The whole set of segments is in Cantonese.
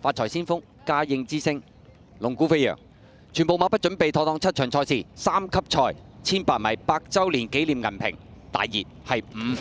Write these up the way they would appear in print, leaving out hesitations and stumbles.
發財先鋒、嘉應之星、龍鼓飛揚。全部馬不準備妥當7場賽事，3級賽1800米100週年紀念銀瓶，大熱係5。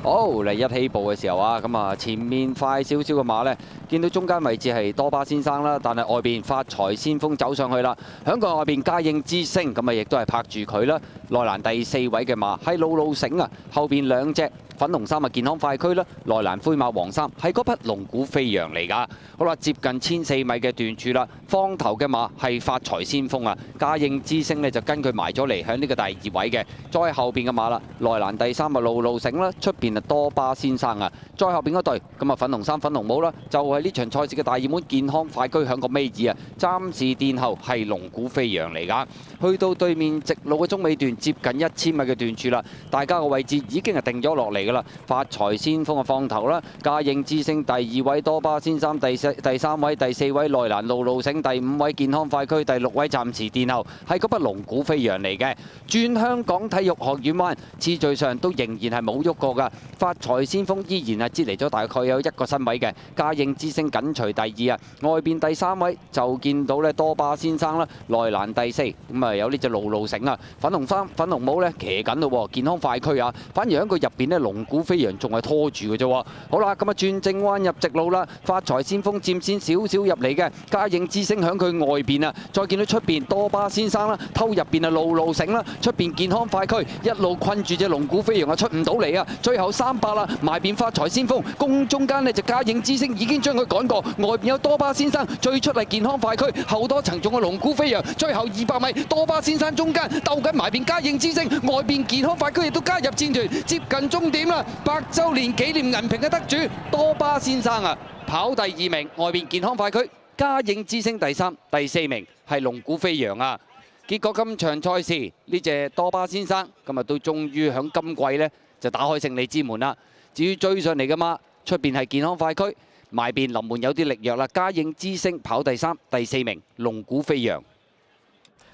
好嚟一起步嘅時候啊，咁啊前面快少少嘅馬呢，見到中間位置係多巴先生啦，但係外邊發財先鋒走上去啦，響個外邊嘉應之星，咁啊亦都係拍住佢啦。內欄第4位嘅馬係路路醒啊，後邊2隻。粉紅衫啊，健康快區啦；內欄灰馬黃衫係嗰匹龍鼓飛揚嚟㗎。好啦，接近1400米嘅段處啦，方頭嘅馬係發財先鋒啊，嘉應之星呢就跟佢埋咗嚟，響呢個第2位嘅。再後邊嘅馬啦，內欄第3啊路路醒啦，出邊啊多巴先生啊。再後邊嗰隊咁啊粉紅衫粉紅帽啦，就係呢場賽事嘅大熱門健康快區響個尾二啊，暫時殿後係龍鼓飛揚嚟㗎。去到對面直路嘅中尾段，接近1000米嘅段處啦，大家嘅位置已經係定咗落嚟㗎啦。發財先鋒嘅放頭啦，嘉應之星第2位，多巴先生第3位，第4位內欄路路醒，第5位健康快區，第6位暫時殿後係嗰匹龍鼓飛揚嚟嘅。轉香港體育學院灣，次序上都仍然係冇喐過㗎。發財先鋒依然係擠離咗大概有1個身位嘅，嘉應之星緊隨第2啊，外邊第3位就見到咧多巴先生啦，內欄第4咁啊有呢隻路路醒啊，粉紅衫粉紅帽咧騎緊咯喎，健康快區啊，反而喺佢入邊咧龍鼓飛揚仲係拖住嘅啫喎。好啦，咁啊轉正彎入直路啦，發財先鋒佔先少少入嚟嘅，嘉應之星響佢外邊啊，再見到出邊多巴先生啦，偷入邊啊路路醒啦，出邊健康快區一路困住隻龍鼓飛揚啊，出唔到嚟啊，最後300啦，埋邊發財先鋒，攻中間呢就嘉應之星已經將佢趕過，外邊有多巴先生，最出嚟健康快區，後多層仲有龍鼓飛揚，最後200米多巴先生中間鬥緊埋邊嘉應之星，外邊健康快區亦都加入戰團，接近終點啦，100週年紀念銀瓶嘅得主多巴先生啊，跑第2名，外邊健康快區，嘉應之星第3，第4名係龍鼓飛揚啊。結果今場賽事呢隻多巴先生咁啊都終於響今季呢就打開勝利之門啦。至於追上嚟嘅馬，出邊係健康快區，埋邊臨門有啲力弱啦。嘉應之星跑第3，第4名龍鼓飛揚。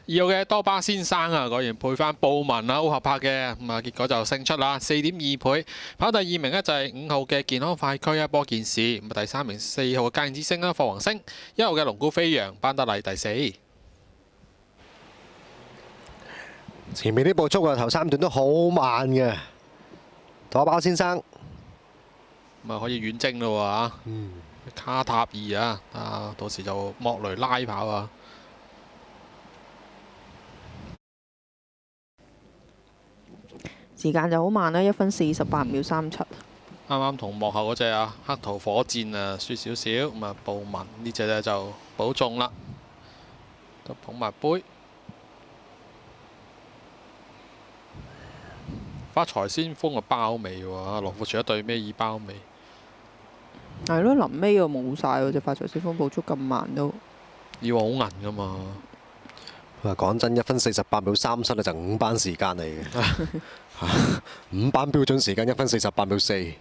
2號嘅多巴先生啊，果然配翻布文啊，好合拍嘅，咁啊結果就勝出啦，4.2倍。跑第2名呢就係5號嘅健康快區啊，波健士，咁啊第3名4號嘅嘉應之星啦，霍宏星，1號嘅龍鼓飛揚，班德麗第4。前面啲步速啊，頭3段都好慢嘅，多巴先生咁啊可以遠征咯喎卡塔爾啊，到時就莫雷拉跑啊。時間就好慢啦，1分48秒37。啱啱同幕後嗰隻啊黑桃火箭啊輸少少，咁啊布文呢隻呢就保中啦，都捧埋杯。發財先鋒啊包尾喎，羅富全一對尾二包尾。係咯，臨尾又冇晒喎，隻發財先鋒步速咁慢都。以往好銀噶嘛。講真，1分48秒37咧就5班時間嚟嘅，5班標準時間1分48秒4。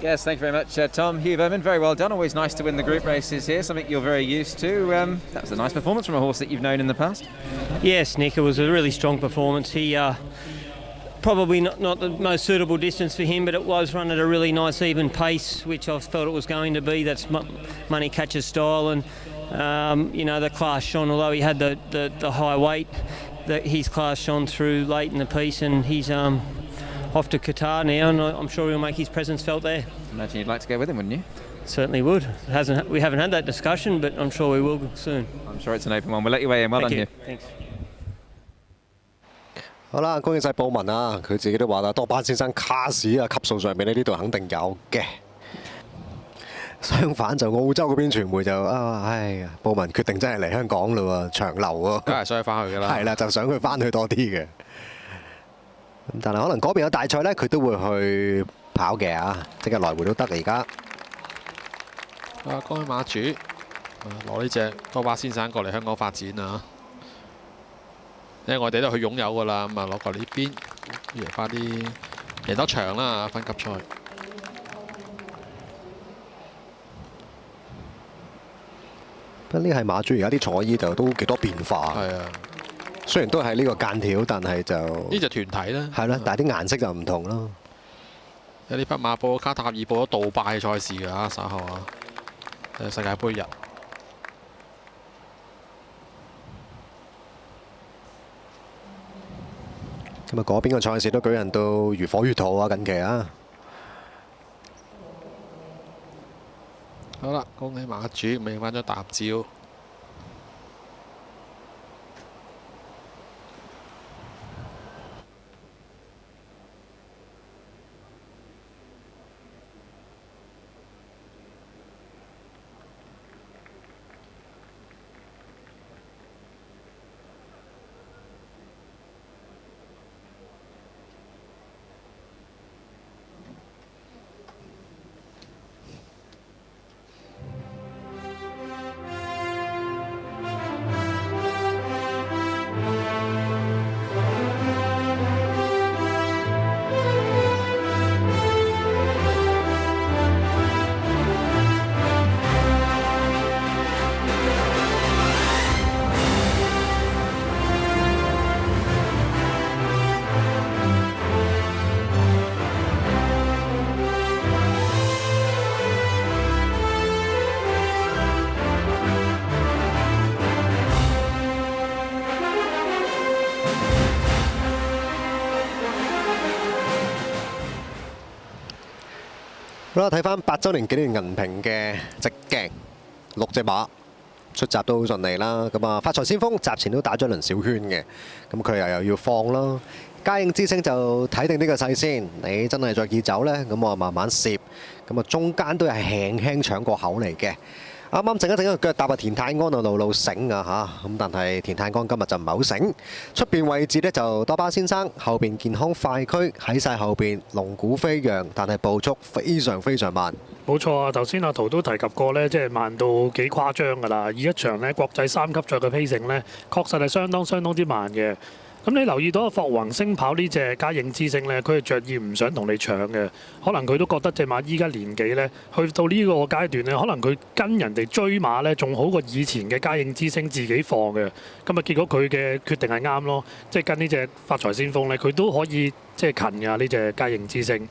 Yes, thank you very much, Tom. Hugh Verman, very well done. Always nice to win the group races here, something you're very used to. That was a nice performance from a horse that you've known in the past. Yes, Nick, it was a really strong performance. He probably not the most suitable distance for him, but it was run at a really nice even pace, which I felt it was going to be. That's Money Catcher's style, and you know the class shone. Although he had the high weight, his class shone through late in the piece, and he's off to Qatar now, and I'm sure he'll make his presence felt there. Imagine you'd like to go with him, wouldn't you? Certainly would. We haven't had that discussion, but I'm sure we will soon. I'm sure it's an open one. We'll let you weigh in. Well done, Hugh. Thanks. 好啦，恭喜晒布文啊！佢自己都話啦，多巴先生卡士啊級數上面呢度肯定有嘅。相反就澳洲嗰邊傳媒就哎呀，布文決定真係嚟香港嘞喎，長留喎。梗係想佢翻去㗎啦。係啦，就想佢翻去多啲嘅。咁但係可能嗰邊有大賽呢，佢都會去跑嘅啊，即係來回都得而家。恭喜馬主攞呢隻多巴先生過嚟香港發展啊！因為我哋都去擁有㗎啦，咁啊攞過嚟呢邊贏翻啲贏多場啦，分級賽。不過呢係馬主而家啲彩衣就都幾多變化。係啊。雖然都係呢個間條，但係就呢就團體啦。係啦，但係啲顏色就唔同咯。有啲匹馬報卡塔爾報咗杜拜賽事㗎嚇，稍後啊，世界盃日。咁啊，嗰邊嘅賽事都舉行到如火如荼啊！近期啊，好啦，恭喜馬主影翻張大合照。好啦，睇翻8週年紀念銀屏嘅直鏡，6隻馬出閘都好順利啦。咁啊，發財先鋒閘前都打咗輪小圈嘅，咁佢又要放啦。嘉應之星就睇定呢個勢先，你真係再見走呢，咁我慢慢攝，咁啊中間都係輕輕搶過口嚟嘅。啱啱整一個腳踏啊，田泰安啊路路醒啊嚇，咁但係田泰安今日就唔係好醒。出邊位置呢就多巴先生，後邊健康快區喺晒後邊，龍鼓飛揚，但係步速非常非常慢。冇錯啊！頭先阿圖都提及過呢，即係慢到幾誇張㗎啦。以一場呢國際3級賽嘅 pacing呢，確實係相當之慢嘅。咁你留意到霍宏星跑呢隻嘉應之星呢，佢係着意唔想同你搶嘅，可能佢都覺得隻馬依家年紀呢，去到呢個階段呢，可能佢跟人哋追馬呢，仲好過以前嘅嘉應之星自己放嘅。咁啊，結果佢嘅決定係啱咯，即係跟呢隻發財先鋒呢，佢都可以即係近㗎呢隻嘉應之星。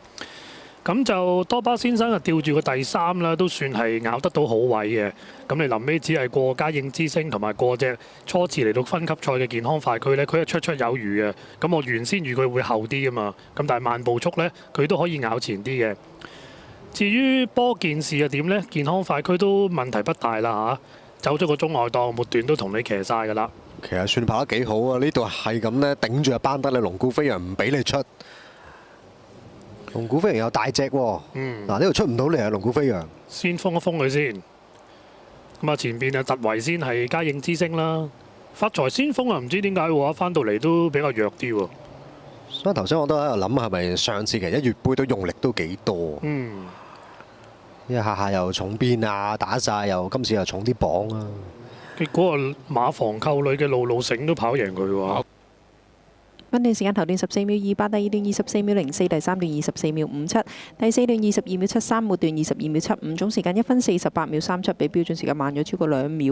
咁就多巴先生啊，吊住個第3啦，都算係咬得到好位嘅。咁你臨尾只係過嘉應之星同埋過隻初次嚟到分級賽嘅健康快區呢，佢係綽綽有餘嘅。咁我原先預佢會後啲㗎嘛，咁但係慢步速呢，佢都可以咬前啲嘅。至於波件事係點呢？健康快區都問題不大啦嚇，走咗個中外檔末段都同你騎晒㗎啦。其實算跑得幾好啊！呢度係咁呢，頂住個班得你龍鼓飛揚唔俾你出。龍鼓飛揚有大隻喎，嗱呢度出唔到嚟啊！龍鼓飛揚先封一封佢先，咁啊前邊啊突圍先係嘉應之星啦，發財先鋒啊唔知點解喎，翻到嚟都比較弱啲喎。所以頭先我都喺度諗係咪上次其實1月杯都用力都幾多，因為下下又重邊啊，打晒又今次又重啲磅啊。結果啊馬房扣女嘅路路醒都跑贏佢喎。分段時間頭段14秒28，第二段24秒04，第三段24秒57，第四段22秒73，末段22秒75，總時間1分48秒37，比標準時間慢咗超過2秒。